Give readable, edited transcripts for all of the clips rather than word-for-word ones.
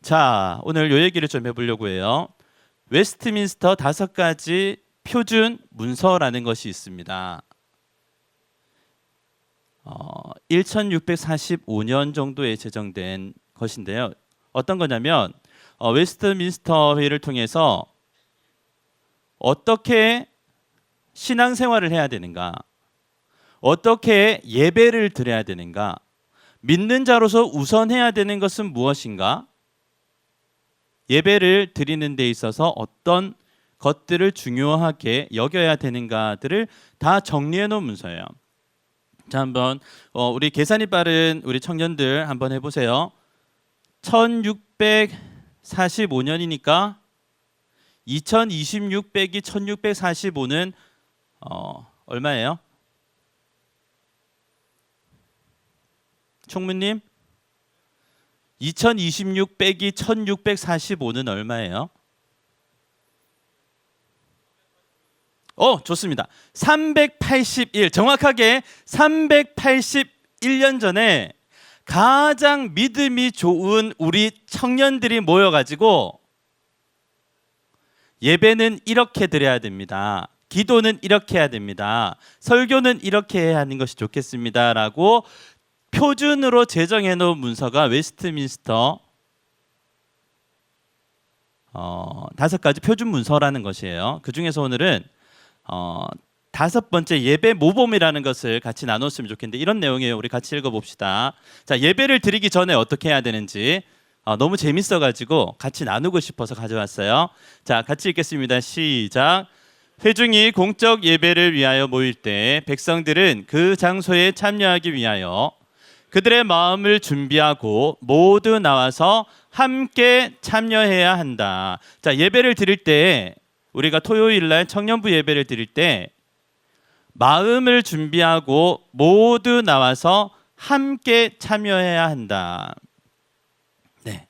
자, 오늘 요 얘기를 좀 해보려고 해요. 웨스트민스터 5가지 표준 문서라는 것이 있습니다. 1645년 정도에 제정된 것인데요. 어떤 거냐면 웨스트민스터 회의를 통해서 어떻게 신앙생활을 해야 되는가, 어떻게 예배를 드려야 되는가, 믿는 자로서 우선해야 되는 것은 무엇인가, 예배를 드리는 데 있어서 어떤 것들을 중요하게 여겨야 되는가들을 다 정리해 놓은 문서예요. 자, 한번 우리 계산이 빠른 우리 청년들 한번 해보세요. 1645년이니까 2026 빼기 1645는 얼마예요? 총무님? 2026 빼기 1645는 얼마예요? 좋습니다. 381, 정확하게 381년 전에 가장 믿음이 좋은 우리 청년들이 모여가지고 예배는 이렇게 드려야 됩니다. 기도는 이렇게 해야 됩니다. 설교는 이렇게 해야 하는 것이 좋겠습니다. 라고 표준으로 제정해 놓은 문서가 웨스트민스터 5가지 표준 문서라는 것이에요. 그 중에서 오늘은 5번째 예배 모범이라는 것을 같이 나눴으면 좋겠는데 이런 내용이에요. 우리 같이 읽어봅시다. 자, 예배를 드리기 전에 어떻게 해야 되는지 너무 재밌어가지고 같이 나누고 싶어서 가져왔어요. 자, 같이 읽겠습니다. 시작. 회중이 공적 예배를 위하여 모일 때 백성들은 그 장소에 참여하기 위하여 그들의 마음을 준비하고 모두 나와서 함께 참여해야 한다. 자, 예배를 드릴 때 우리가 토요일 날 청년부 예배를 드릴 때 마음을 준비하고 모두 나와서 함께 참여해야 한다. 네,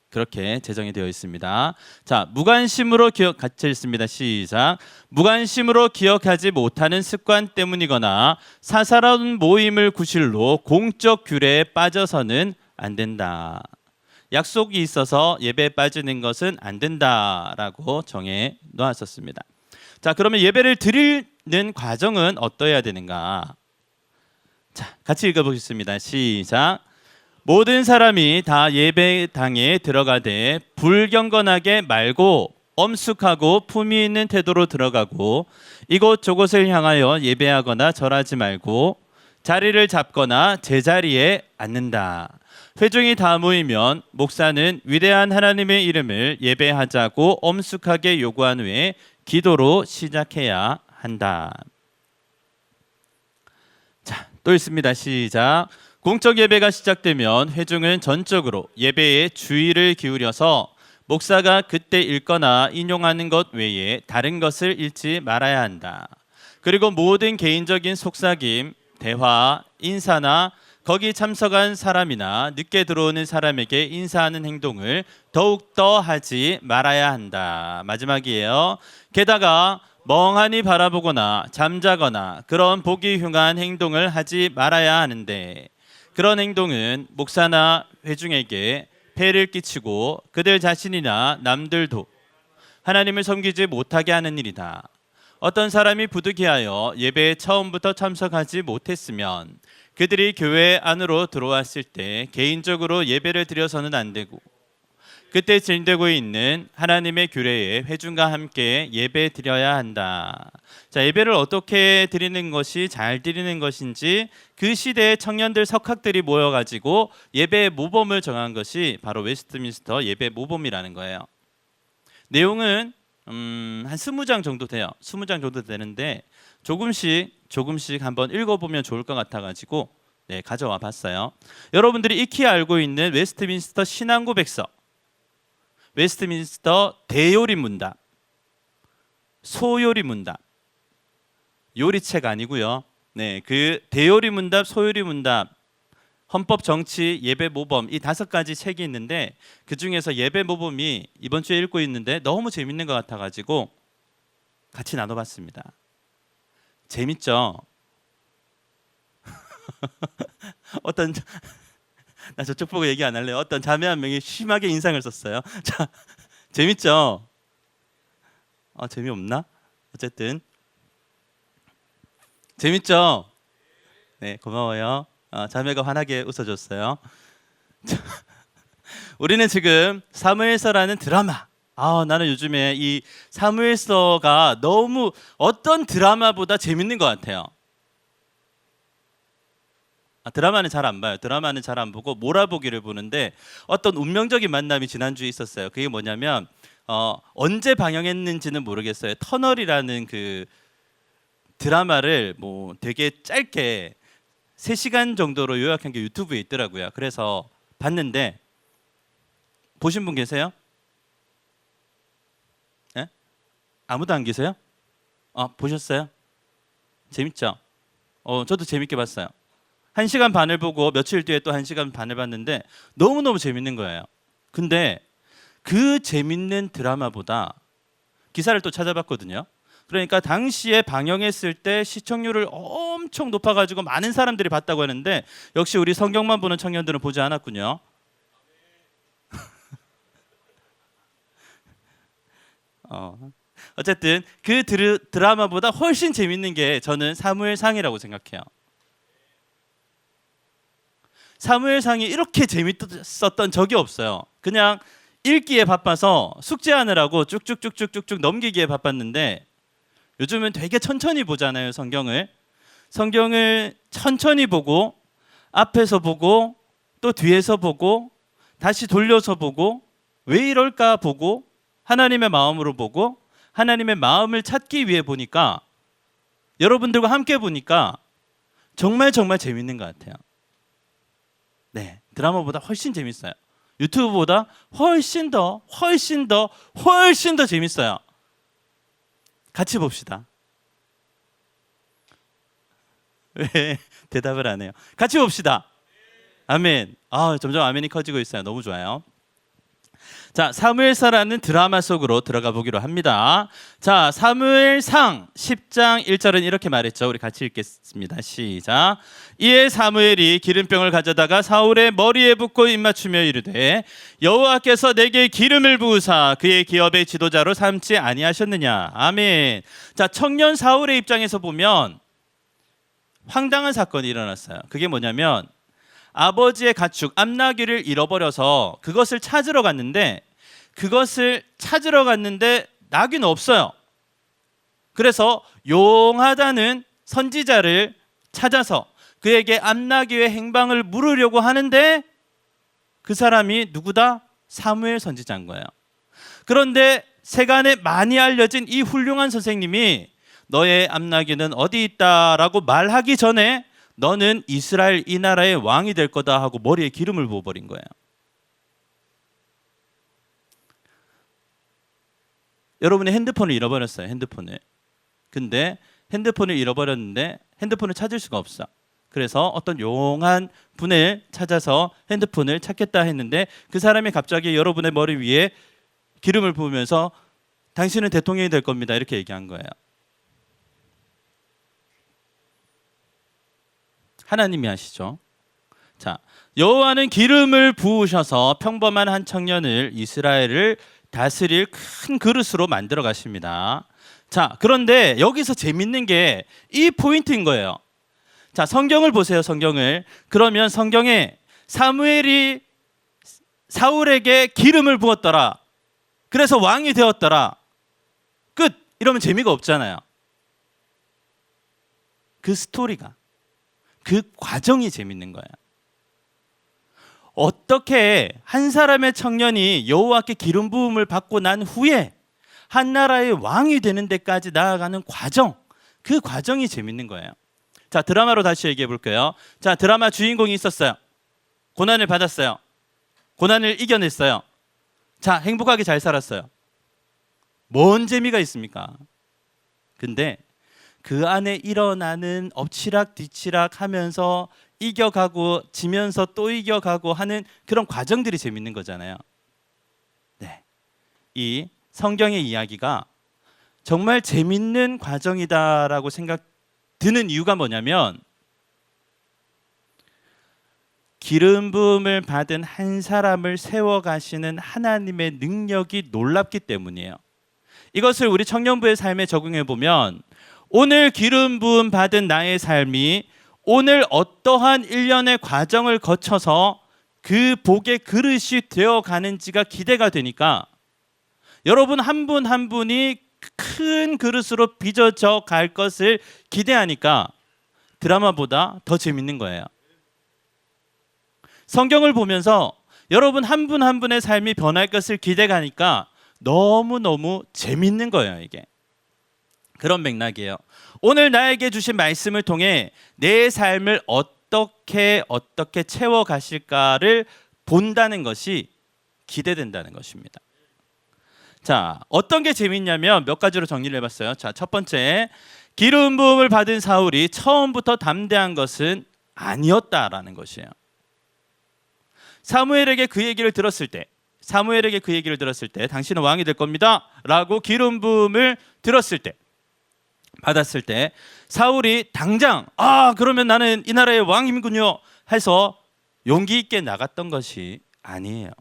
그렇게 제정이 되어 있습니다. 자, 무관심으로 같이 읽습니다. 시작. 무관심으로 기억하지 못하는 습관 때문이거나 사사로운 모임을 구실로 공적 규례에 빠져서는 안 된다. 약속이 있어서 예배에 빠지는 것은 안 된다라고 정해 놓았었습니다. 자, 그러면 예배를 드리는 과정은 어떠해야 되는가? 자, 같이 읽어보겠습니다. 시작. 모든 사람이 다 예배당에 들어가되 불경건하게 말고 엄숙하고 품위 있는 태도로 들어가고 이곳 저곳을 향하여 예배하거나 절하지 말고 자리를 잡거나 제자리에 앉는다. 회중이 다 모이면 목사는 위대한 하나님의 이름을 예배하자고 엄숙하게 요구한 후에 기도로 시작해야 한다. 자, 또 있습니다. 시작. 공적 예배가 시작되면 회중은 전적으로 예배에 주의를 기울여서 목사가 그때 읽거나 인용하는 것 외에 다른 것을 읽지 말아야 한다. 그리고 모든 개인적인 속삭임, 대화, 인사나 거기 참석한 사람이나 늦게 들어오는 사람에게 인사하는 행동을 더욱더 하지 말아야 한다. 마지막이에요. 게다가 멍하니 바라보거나 잠자거나 그런 보기 흉한 행동을 하지 말아야 하는데 그런 행동은 목사나 회중에게 폐를 끼치고 그들 자신이나 남들도 하나님을 섬기지 못하게 하는 일이다. 어떤 사람이 부득이하여 예배에 처음부터 참석하지 못했으면 그들이 교회 안으로 들어왔을 때 개인적으로 예배를 드려서는 안 되고 그때 진행되고 있는 하나님의 규례에 회중과 함께 예배 드려야 한다. 자, 예배를 어떻게 드리는 것이 잘 드리는 것인지 그 시대의 청년들 석학들이 모여가지고 예배의 모범을 정한 것이 바로 웨스트민스터 예배 모범이라는 거예요. 내용은 한 20장 정도 돼요. 20장 정도 되는데 조금씩 한번 읽어보면 좋을 것 같아가지고 가져와 봤어요. 여러분들이 익히 알고 있는 웨스트민스터 신앙고백서, 웨스트민스터 대요리문답, 소요리문답, 요리책 아니고요. 그 대요리문답, 소요리문답, 헌법, 정치, 예배 모범 이 5가지 책이 있는데 그 중에서 예배 모범이 이번 주에 읽고 있는데 너무 재밌는 것 같아가지고 같이 나눠봤습니다. 재밌죠? 어떤 나 저쪽 보고 얘기 안 할래요. 어떤 자매 한 명이 심하게 인상을 썼어요. 자, 재밌죠? 재미없나? 어쨌든 재밌죠? 네, 고마워요. 자매가 환하게 웃어줬어요. 우리는 지금 사무엘서라는 드라마. 나는 요즘에 이 사무엘서가 너무 어떤 드라마보다 재밌는 것 같아요. 드라마는 잘 안 봐요. 드라마는 잘 안 보고 몰아보기를 보는데 어떤 운명적인 만남이 지난주에 있었어요. 그게 뭐냐면 언제 방영했는지는 모르겠어요. 터널이라는 그 드라마를 뭐 되게 짧게 3시간 정도로 요약한 게 유튜브에 있더라고요. 그래서 봤는데 보신 분 계세요? 네? 아무도 안 계세요? 보셨어요? 재밌죠? 저도 재밌게 봤어요. 1시간 반을 보고 며칠 뒤에 또 1시간 반을 봤는데 너무너무 재밌는 거예요. 근데 그 재밌는 드라마보다 기사를 또 찾아봤거든요. 그러니까 당시에 방영했을 때 시청률을 엄청 높아가지고 많은 사람들이 봤다고 하는데 역시 우리 성경만 보는 청년들은 보지 않았군요. 어쨌든 그 드라마보다 훨씬 재밌는 게 저는 사무엘상이라고 생각해요. 사무엘상이 이렇게 재밌었던 적이 없어요. 그냥 읽기에 바빠서 숙제하느라고 쭉쭉쭉쭉쭉 넘기기에 바빴는데 요즘은 되게 천천히 보잖아요. 성경을 천천히 보고 앞에서 보고 또 뒤에서 보고 다시 돌려서 보고 왜 이럴까 보고 하나님의 마음으로 보고 하나님의 마음을 찾기 위해 보니까 여러분들과 함께 보니까 정말 재밌는 것 같아요. 네, 드라마보다 훨씬 재밌어요. 유튜브보다 훨씬 더 재밌어요. 같이 봅시다. 왜 대답을 안 해요? 같이 봅시다. 아멘. 점점 아멘이 커지고 있어요. 너무 좋아요. 자, 사무엘서라는 드라마 속으로 들어가 보기로 합니다. 자, 사무엘상 10장 1절은 이렇게 말했죠. 우리 같이 읽겠습니다. 시작. 이에 사무엘이 기름병을 가져다가 사울의 머리에 붓고 입맞추며 이르되 여호와께서 내게 기름을 부으사 그의 기업의 지도자로 삼지 아니하셨느냐. 아멘. 자, 청년 사울의 입장에서 보면 황당한 사건이 일어났어요. 그게 뭐냐면 아버지의 가축 암나귀를 잃어버려서 그것을 찾으러 갔는데 나귀는 없어요. 그래서 용하다는 선지자를 찾아서 그에게 암나귀의 행방을 물으려고 하는데 그 사람이 누구다? 사무엘 선지자인 거예요. 그런데 세간에 많이 알려진 이 훌륭한 선생님이 너의 암나귀는 어디 있다라고 말하기 전에 너는 이스라엘 이 나라의 왕이 될 거다 하고 머리에 기름을 부어버린 거예요. 여러분이 핸드폰을 잃어버렸어요. 근데 핸드폰을 잃어버렸는데 핸드폰을 찾을 수가 없어. 그래서 어떤 용한 분을 찾아서 핸드폰을 찾겠다 했는데 그 사람이 갑자기 여러분의 머리 위에 기름을 부으면서 당신은 대통령이 될 겁니다. 이렇게 얘기한 거예요. 하나님이 하시죠. 자, 여호와는 기름을 부으셔서 평범한 한 청년을 이스라엘을 다스릴 큰 그릇으로 만들어 가십니다. 자, 그런데 여기서 재밌는 게 이 포인트인 거예요. 자, 성경을 보세요. 성경을. 그러면 성경에 사무엘이 사울에게 기름을 부었더라. 그래서 왕이 되었더라. 끝. 이러면 재미가 없잖아요. 그 스토리가, 그 과정이 재밌는 거예요. 어떻게 한 사람의 청년이 여호와께 기름 부음을 받고 난 후에 한 나라의 왕이 되는 데까지 나아가는 과정, 그 과정이 재밌는 거예요. 자, 드라마로 다시 얘기해 볼게요. 자, 드라마 주인공이 있었어요. 고난을 받았어요. 고난을 이겨냈어요. 자, 행복하게 잘 살았어요. 뭔 재미가 있습니까? 근데 그 안에 일어나는 엎치락 뒤치락 하면서 이겨가고 지면서 또 이겨가고 하는 그런 과정들이 재밌는 거잖아요. 네, 이 성경의 이야기가 정말 재밌는 과정이다라고 드는 이유가 뭐냐면 기름 부음을 받은 한 사람을 세워 가시는 하나님의 능력이 놀랍기 때문이에요. 이것을 우리 청년부의 삶에 적용해 보면 오늘 기름 부음 받은 나의 삶이 오늘 어떠한 일련의 과정을 거쳐서 그 복의 그릇이 되어 가는지가 기대가 되니까 여러분 한 분 한 분이 큰 그릇으로 빚어져 갈 것을 기대하니까 드라마보다 더 재밌는 거예요. 성경을 보면서 여러분 한 분 한 분의 삶이 변할 것을 기대하니까 너무너무 재밌는 거예요, 이게. 그런 맥락이에요. 오늘 나에게 주신 말씀을 통해 내 삶을 어떻게 채워 가실까를 본다는 것이 기대된다는 것입니다. 자, 어떤 게 재밌냐면 몇 가지로 정리를 해봤어요. 자, 첫 번째, 기름 부음을 받은 사울이 처음부터 담대한 것은 아니었다라는 것이에요. 사무엘에게 그 얘기를 들었을 때 당신은 왕이 될 겁니다 라고 기름 부음을 들었을 때, 받았을 때 사울이 당장 그러면 나는 이 나라의 왕이군요 해서 용기 있게 나갔던 것이 아니에요.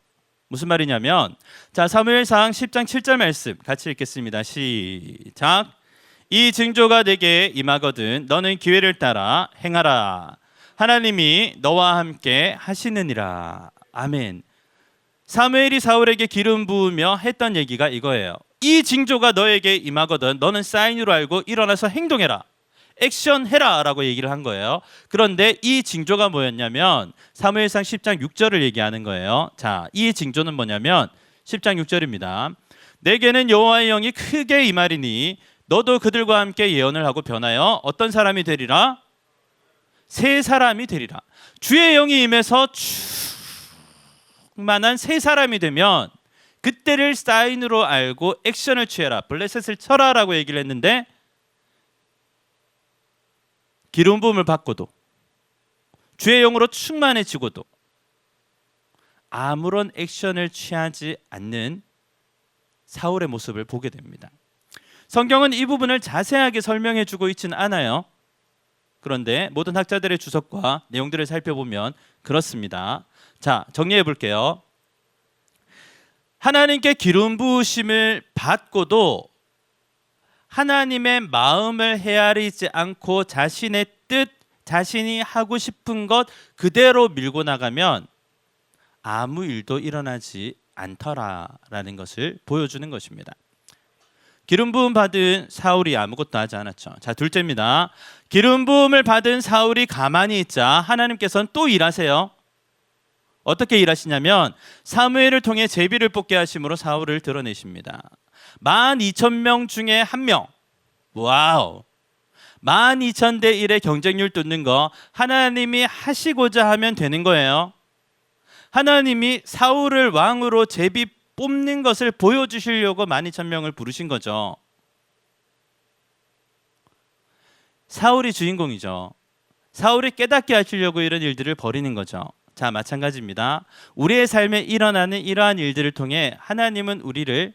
무슨 말이냐면, 자, 사무엘상 10장 7절 말씀 같이 읽겠습니다. 시작. 이 징조가 내게 임하거든 너는 기회를 따라 행하라. 하나님이 너와 함께 하시느니라. 아멘. 사무엘이 사울에게 기름 부으며 했던 얘기가 이거예요. 이 징조가 너에게 임하거든 너는 사인으로 알고 일어나서 행동해라. 액션해라 라고 얘기를 한 거예요. 그런데 이 징조가 뭐였냐면 사무엘상 10장 6절을 얘기하는 거예요. 자, 이 징조는 뭐냐면 10장 6절입니다. 내게는 여호와의 영이 크게 임하리니 너도 그들과 함께 예언을 하고 변하여 어떤 사람이 되리라? 새 사람이 되리라. 주의 영이 임해서 충만한 새 사람이 되면 그때를 사인으로 알고 액션을 취해라. 블레셋을 쳐라 라고 얘기를 했는데 기름 부음을 받고도 주의 영으로 충만해지고도 아무런 액션을 취하지 않는 사울의 모습을 보게 됩니다. 성경은 이 부분을 자세하게 설명해 주고 있지는 않아요. 그런데 모든 학자들의 주석과 내용들을 살펴보면 그렇습니다. 자, 정리해 볼게요. 하나님께 기름 부으심을 받고도 하나님의 마음을 헤아리지 않고 자신의 뜻, 자신이 하고 싶은 것 그대로 밀고 나가면 아무 일도 일어나지 않더라라는 것을 보여주는 것입니다. 기름 부음 받은 사울이 아무것도 하지 않았죠. 자, 둘째입니다. 기름 부음을 받은 사울이 가만히 있자 하나님께서는 또 일하세요. 어떻게 일하시냐면 사무엘을 통해 제비를 뽑게 하심으로 사울을 드러내십니다. 12,000명 중에 한 명. 와우. 12,000대 1의 경쟁률 뚫는 거 하나님이 하시고자 하면 되는 거예요. 하나님이 사울을 왕으로 제비 뽑는 것을 보여주시려고 12,000명을 부르신 거죠. 사울이 주인공이죠. 사울이 깨닫게 하시려고 이런 일들을 벌이는 거죠. 자, 마찬가지입니다. 우리의 삶에 일어나는 이러한 일들을 통해 하나님은 우리를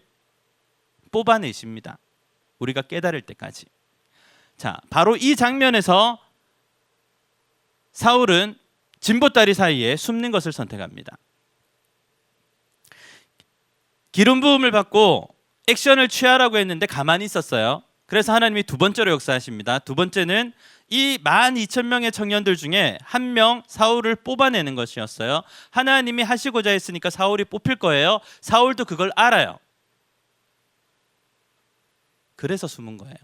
뽑아내십니다. 우리가 깨달을 때까지. 자, 바로 이 장면에서 사울은 진보다리 사이에 숨는 것을 선택합니다. 기름 부음을 받고 액션을 취하라고 했는데 가만히 있었어요. 그래서 하나님이 두 번째로 역사하십니다. 두 번째는 이 12,000명의 청년들 중에 한 명 사울을 뽑아내는 것이었어요. 하나님이 하시고자 했으니까 사울이 뽑힐 거예요. 사울도 그걸 알아요. 그래서 숨은 거예요.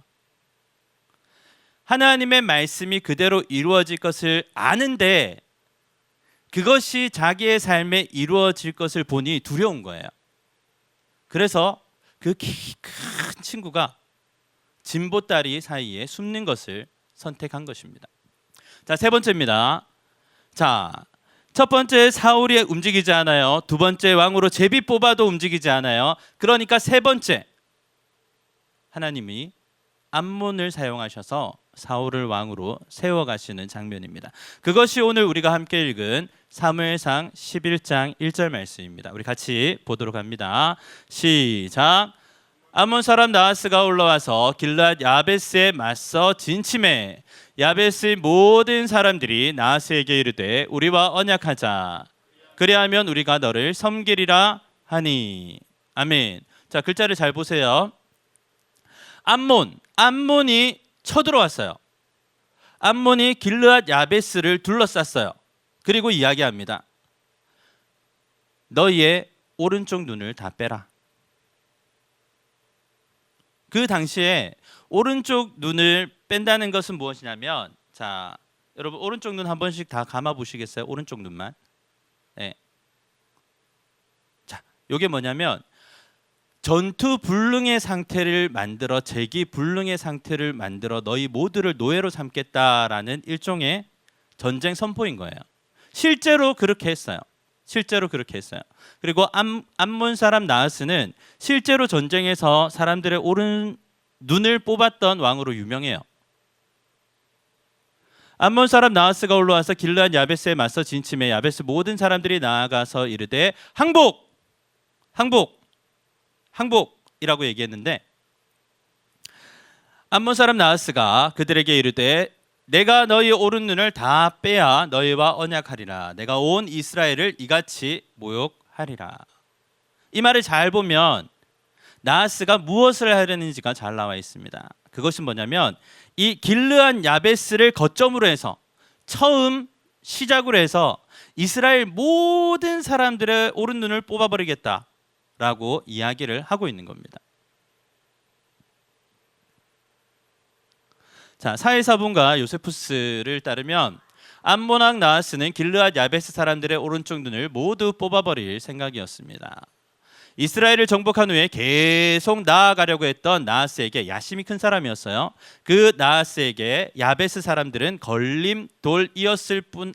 하나님의 말씀이 그대로 이루어질 것을 아는데 그것이 자기의 삶에 이루어질 것을 보니 두려운 거예요. 그래서 그 키 큰 친구가 진보다리 사이에 숨는 것을 선택한 것입니다. 자, 세 번째입니다. 자, 첫 번째 사울이 움직이지 않아요. 두 번째 왕으로 제비 뽑아도 움직이지 않아요. 그러니까 세 번째 하나님이 암몬을 사용하셔서 사울을 왕으로 세워가시는 장면입니다. 그것이 오늘 우리가 함께 읽은 사무엘상 11장 1절 말씀입니다. 우리 같이 보도록 합니다. 시작. 암몬 사람 나하스가 올라와서 길르앗 야베스에 맞서 진침해 야베스의 모든 사람들이 나하스에게 이르되 우리와 언약하자. 그리하면 우리가 너를 섬기리라 하니. 아멘. 자, 글자를 잘 보세요. 암몬이 쳐들어왔어요. 암몬이 길르앗 야베스를 둘러쌌어요. 그리고 이야기합니다. 너희의 오른쪽 눈을 다 빼라. 그 당시에 오른쪽 눈을 뺀다는 것은 무엇이냐면, 자, 여러분 오른쪽 눈 한 번씩 다 감아 보시겠어요? 오른쪽 눈만. 네. 자, 이게 뭐냐면 전투 불능의 상태를 만들어 재기 불능의 상태를 만들어 너희 모두를 노예로 삼겠다라는 일종의 전쟁 선포인 거예요. 실제로 그렇게 했어요. 그리고 암몬 사람 나하스는 실제로 전쟁에서 사람들의 오른 눈을 뽑았던 왕으로 유명해요. 암몬 사람 나하스가 올라와서 길르앗 야베스에 맞서 진침해 야베스 모든 사람들이 나아가서 이르되 항복이라고 얘기했는데, 암몬 사람 나하스가 그들에게 이르되 내가 너희 오른 눈을 다 빼야 너희와 언약하리라. 내가 온 이스라엘을 이같이 모욕하리라. 이 말을 잘 보면 나하스가 무엇을 하려는지가 잘 나와 있습니다. 그것은 뭐냐면 이 길르앗 야베스를 거점으로 해서 처음 시작으로 해서 이스라엘 모든 사람들의 오른 눈을 뽑아버리겠다라고 이야기를 하고 있는 겁니다. 자, 사회사분가 요세푸스를 따르면 암몬 왕 나하스는 길르앗 야베스 사람들의 오른쪽 눈을 모두 뽑아버릴 생각이었습니다. 이스라엘을 정복한 후에 계속 나아가려고 했던 나하스에게 야심이 큰 사람이었어요. 그 나하스에게 야베스 사람들은 걸림돌이었을 뿐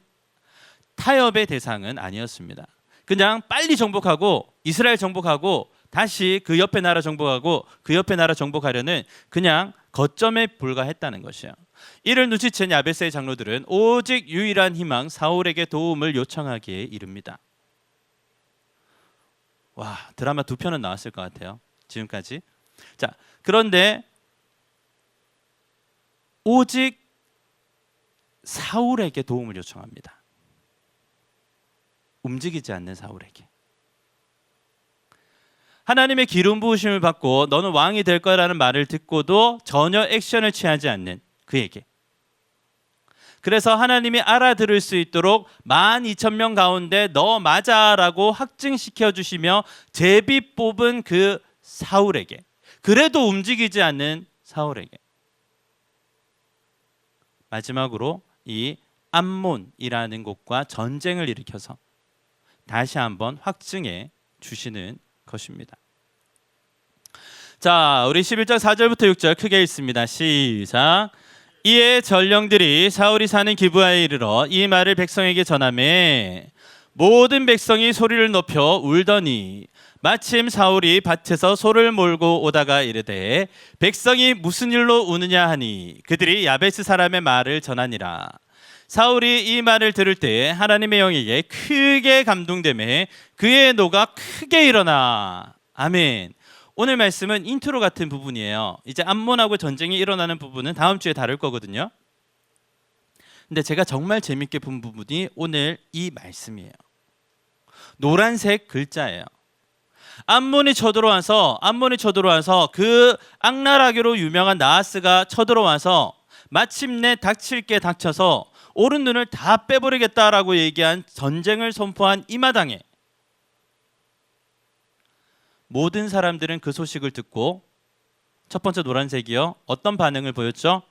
타협의 대상은 아니었습니다. 그냥 빨리 정복하고 이스라엘 정복하고 다시 그 옆에 나라 정복하고 그 옆에 나라 정복하려는 그냥 거점에 불과했다는 것이에요. 이를 눈치챈 야베스의 장로들은 오직 유일한 희망 사울에게 도움을 요청하기에 이릅니다. 와, 드라마 2편은 나왔을 것 같아요. 지금까지. 자, 그런데 오직 사울에게 도움을 요청합니다. 움직이지 않는 사울에게. 하나님의 기름 부으심을 받고 너는 왕이 될 거라는 말을 듣고도 전혀 액션을 취하지 않는 그에게. 그래서 하나님이 알아들을 수 있도록 12,000명 가운데 너 맞아라고 확증시켜 주시며 제비 뽑은 그 사울에게. 그래도 움직이지 않는 사울에게. 마지막으로 이 암몬이라는 곳과 전쟁을 일으켜서 다시 한번 확증해 주시는 것입니다. 자, 우리 11장 4절부터 6절 크게 읽습니다. 시작. 이에 전령들이 사울이 사는 기브아에 이르러 이 말을 백성에게 전하매 모든 백성이 소리를 높여 울더니 마침 사울이 밭에서 소를 몰고 오다가 이르되 백성이 무슨 일로 우느냐 하니 그들이 야베스 사람의 말을 전하니라. 사울이 이 말을 들을 때 하나님의 영에게 크게 감동되매 그의 노가 크게 일어나. 아멘. 오늘 말씀은 인트로 같은 부분이에요. 이제 암몬하고 전쟁이 일어나는 부분은 다음 주에 다룰 거거든요. 근데 제가 정말 재밌게 본 부분이 오늘 이 말씀이에요. 노란색 글자예요. 암몬이 쳐들어와서 그 악랄하기로 유명한 나하스가 쳐들어와서 마침내 닥칠 게 닥쳐서 오른 눈을 다 빼버리겠다라고 얘기한 전쟁을 선포한 이 마당에 모든 사람들은 그 소식을 듣고 첫 번째 노란색이요. 어떤 반응을 보였죠?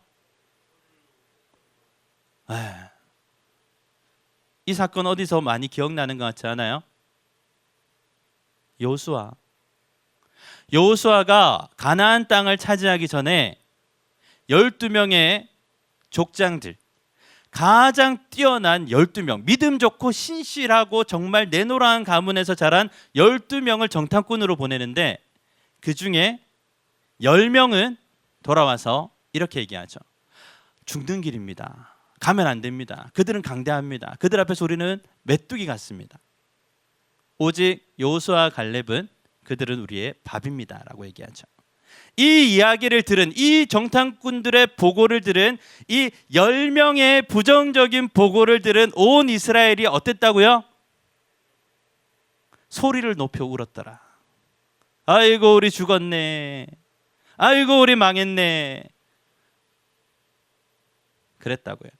이 사건 어디서 많이 기억나는 것 같지 않아요? 여호수아가 가나안 땅을 차지하기 전에 12명의 족장들, 가장 뛰어난 12명, 믿음 좋고 신실하고 정말 내노라한 가문에서 자란 12명을 정탐꾼으로 보내는데 그 중에 10명은 돌아와서 이렇게 얘기하죠. 죽는 길입니다. 가면 안 됩니다. 그들은 강대합니다. 그들 앞에서 우리는 메뚜기 같습니다. 오직 여호수아 갈렙은 그들은 우리의 밥입니다 라고 얘기하죠. 이 이야기를 들은 이 정탐꾼들의 보고를 들은 이 10명의 부정적인 보고를 들은 온 이스라엘이 어땠다고요? 소리를 높여 울었더라. 아이고 우리 죽었네. 아이고 우리 망했네. 그랬다고요.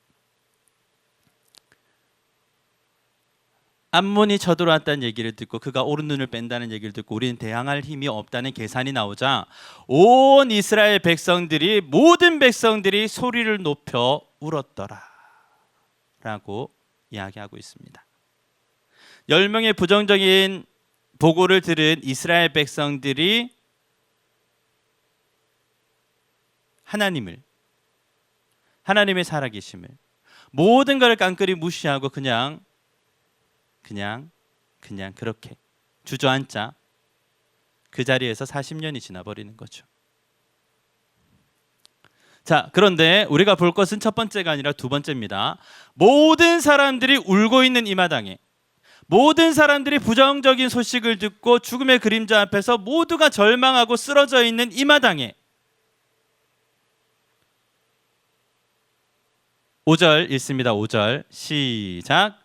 암몬이 쳐들어왔다는 얘기를 듣고 그가 오른 눈을 뺀다는 얘기를 듣고 우리는 대항할 힘이 없다는 계산이 나오자 온 이스라엘 백성들이 모든 백성들이 소리를 높여 울었더라 라고 이야기하고 있습니다. 10명의 부정적인 보고를 들은 이스라엘 백성들이 하나님의 살아계심을 모든 걸 깡그리 무시하고 그냥 그렇게 주저앉자 그 자리에서 40년이 지나버리는 거죠. 자, 그런데 우리가 볼 것은 첫 번째가 아니라 두 번째입니다. 모든 사람들이 울고 있는 이 마당에, 모든 사람들이 부정적인 소식을 듣고 죽음의 그림자 앞에서 모두가 절망하고 쓰러져 있는 이 마당에 5절 읽습니다. 5절 시작.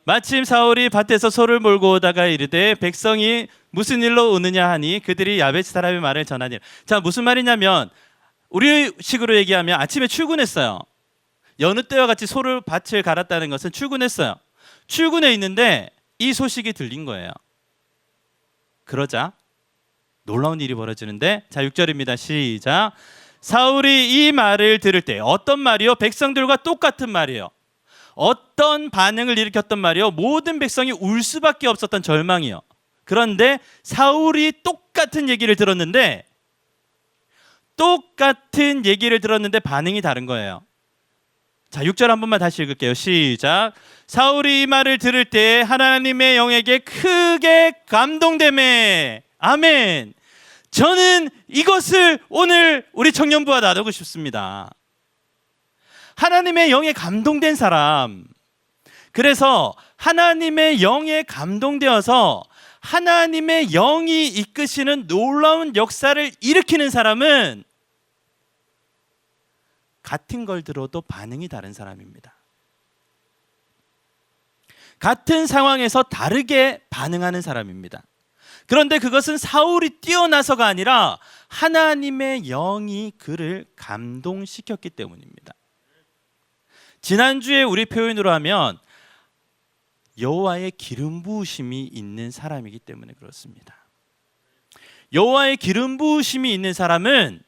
마침 사울이 밭에서 소를 몰고 오다가 이르되 백성이 무슨 일로 우느냐 하니 그들이 야베스 사람의 말을 전하니라. 자, 무슨 말이냐면 우리 식으로 얘기하면 아침에 출근했어요. 여느 때와 같이 소를 밭을 갈았다는 것은 출근했어요. 출근해 있는데 이 소식이 들린 거예요. 그러자 놀라운 일이 벌어지는데, 자 6절입니다. 시작. 사울이 이 말을 들을 때, 어떤 말이요? 백성들과 똑같은 말이에요. 어떤 반응을 일으켰던 말이요? 모든 백성이 울 수밖에 없었던 절망이요. 그런데 사울이 똑같은 얘기를 들었는데 반응이 다른 거예요. 자 6절 한 번만 다시 읽을게요. 시작. 사울이 이 말을 들을 때 하나님의 영에게 크게 감동되매. 아멘. 저는 이것을 오늘 우리 청년부와 나누고 싶습니다. 하나님의 영에 감동된 사람, 그래서 하나님의 영에 감동되어서 하나님의 영이 이끄시는 놀라운 역사를 일으키는 사람은 같은 걸 들어도 반응이 다른 사람입니다. 같은 상황에서 다르게 반응하는 사람입니다. 그런데 그것은 사울이 뛰어나서가 아니라 하나님의 영이 그를 감동시켰기 때문입니다. 지난주에 우리 표현으로 하면 여호와의 기름 부으심이 있는 사람이기 때문에 그렇습니다. 여호와의 기름 부으심이 있는 사람은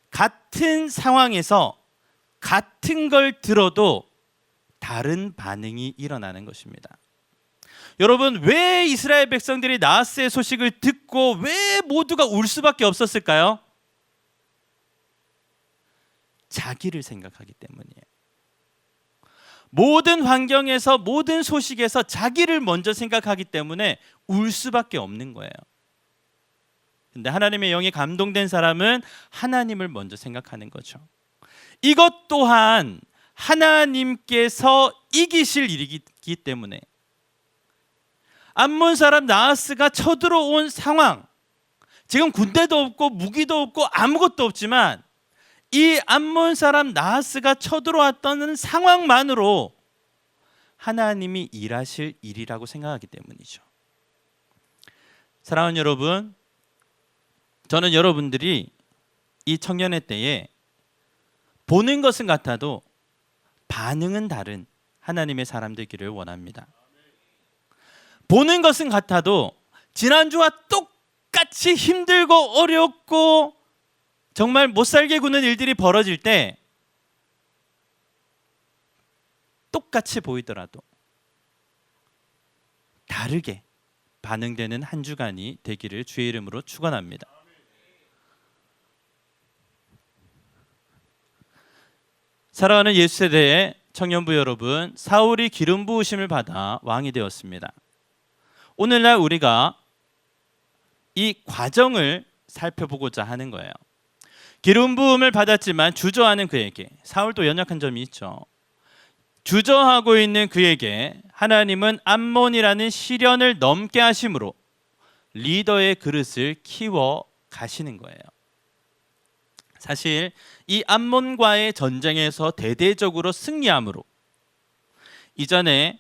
같은 상황에서 같은 걸 들어도 다른 반응이 일어나는 것입니다. 여러분, 왜 이스라엘 백성들이 나하스의 소식을 듣고 왜 모두가 울 수밖에 없었을까요? 자기를 생각하기 때문이에요. 모든 환경에서, 모든 소식에서 자기를 먼저 생각하기 때문에 울 수밖에 없는 거예요. 근데 하나님의 영에 감동된 사람은 하나님을 먼저 생각하는 거죠. 이것 또한 하나님께서 이기실 일이기 때문에 암몬 사람 나하스가 쳐들어온 상황, 지금 군대도 없고 무기도 없고 아무것도 없지만 이 암몬 사람 나하스가 쳐들어왔던 상황만으로 하나님이 일하실 일이라고 생각하기 때문이죠. 사랑하는 여러분, 저는 여러분들이 이 청년의 때에 보는 것은 같아도 반응은 다른 하나님의 사람 되기를 원합니다. 보는 것은 같아도 지난주와 똑같이 힘들고 어렵고 정말 못살게 구는 일들이 벌어질 때 똑같이 보이더라도 다르게 반응되는 한 주간이 되기를 주의 이름으로 축원합니다. 사랑하는 예수세대의 청년부 여러분, 사울이 기름 부으심을 받아 왕이 되었습니다. 오늘날 우리가 이 과정을 살펴보고자 하는 거예요. 기름 부음을 받았지만 주저하는 그에게, 사울도 연약한 점이 있죠. 주저하고 있는 그에게 하나님은 암몬이라는 시련을 넘게 하심으로 리더의 그릇을 키워 가시는 거예요. 사실 이 암몬과의 전쟁에서 대대적으로 승리함으로 이전에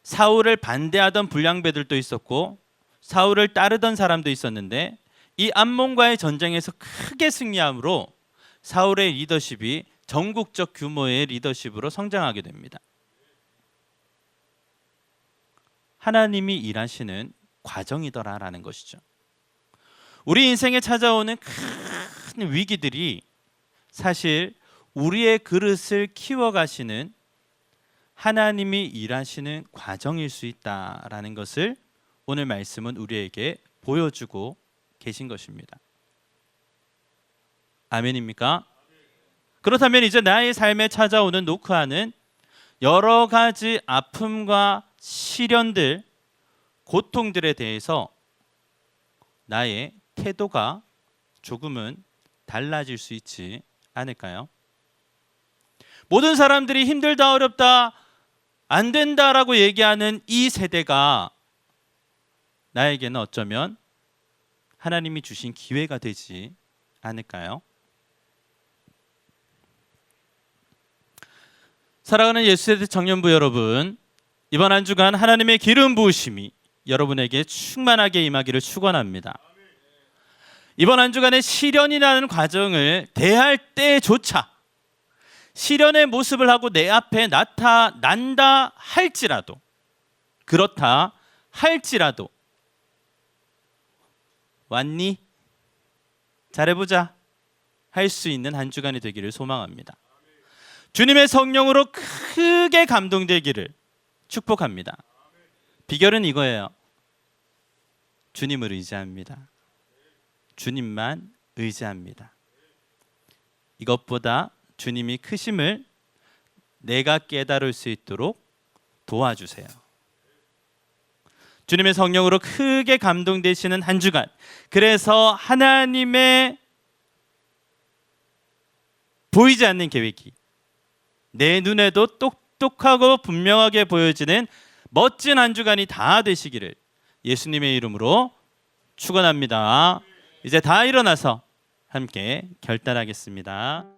사울을 반대하던 불량배들도 있었고 사울을 따르던 사람도 있었는데 이 암몬과의 전쟁에서 크게 승리함으로 사울의 리더십이 전국적 규모의 리더십으로 성장하게 됩니다. 하나님이 일하시는 과정이더라라는 것이죠. 우리 인생에 찾아오는 큰 위기들이 사실 우리의 그릇을 키워가시는 하나님이 일하시는 과정일 수 있다라는 것을 오늘 말씀은 우리에게 보여주고 계신 것입니다. 아멘입니까? 그렇다면 이제 나의 삶에 찾아오는 노크하는 여러 가지 아픔과 시련들, 고통들에 대해서 나의 태도가 조금은 달라질 수 있지 않을까요? 모든 사람들이 힘들다, 어렵다, 안 된다라고 얘기하는 이 세대가 나에게는 어쩌면 하나님이 주신 기회가 되지 않을까요? 사랑하는 예수세대 청년부 여러분, 이번 한 주간 하나님의 기름 부으심이 여러분에게 충만하게 임하기를 축원합니다. 이번 한 주간의 시련이라는 과정을 대할 때조차 시련의 모습을 하고 내 앞에 나타난다 할지라도, 그렇다 할지라도 왔니? 잘해보자 할 수 있는 한 주간이 되기를 소망합니다. 주님의 성령으로 크게 감동되기를 축복합니다. 비결은 이거예요. 주님을 의지합니다. 주님만 의지합니다. 이것보다 주님이 크심을 내가 깨달을 수 있도록 도와주세요. 주님의 성령으로 크게 감동되시는 한 주간, 그래서 하나님의 보이지 않는 계획이 내 눈에도 똑똑하고 분명하게 보여지는 멋진 한 주간이 다 되시기를 예수님의 이름으로 축원합니다. 이제 다 일어나서 함께 결단하겠습니다.